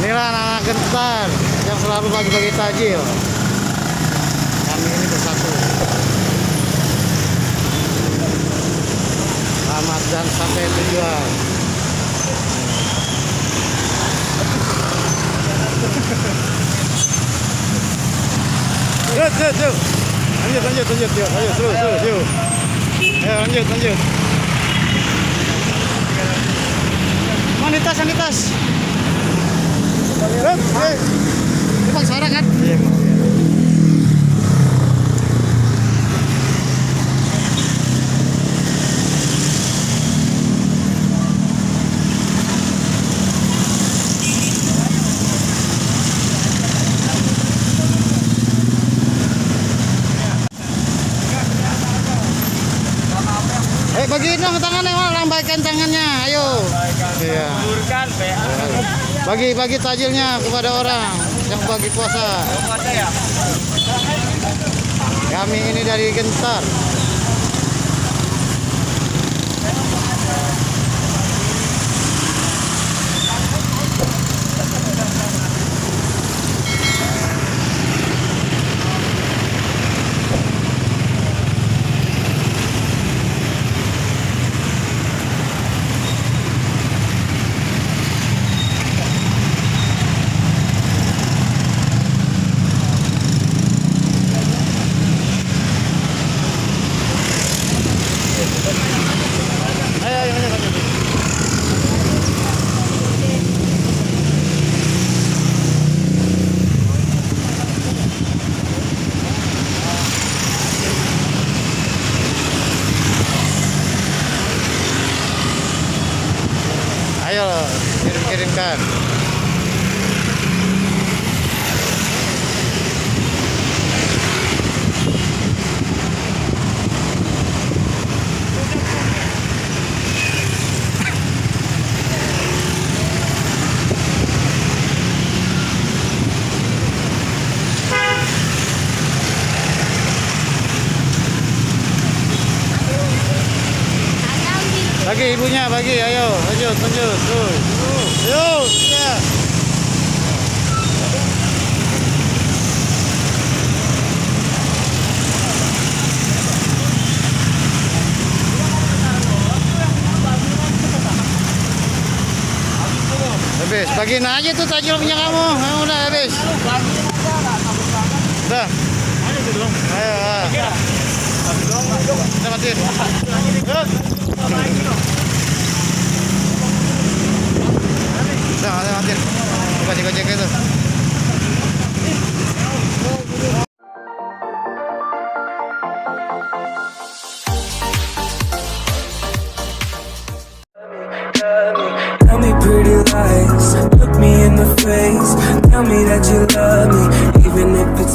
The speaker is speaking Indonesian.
Inilah anak-anak Gentar yang selalu bagi-bagi tajil. Kami ini bersatu. Selamat dan sampai tujuan. Yuk. Lanjut, yuk. Ayo, terus, yuk. Ayo, lanjut. Manitas. Ini Bang Sarah kan? Iya. Bagiin dong tangannya, lambaikan tangannya, ayo. Iya. Bagi tajilnya kepada orang yang bagi puasa. Kami ini dari Gentar. Ayo kirimkan. Bagi ibunya, ayo, lanjut, tuh. Yuk, ya. Habis, bagiin aja tuh tajil punya kamu. Udah habis. Udah. Ayo. Kita matiin. Udah, matiin. Buka cek itu. Tell me pretty lies, look me in the face. Tell me that you love me, even if it's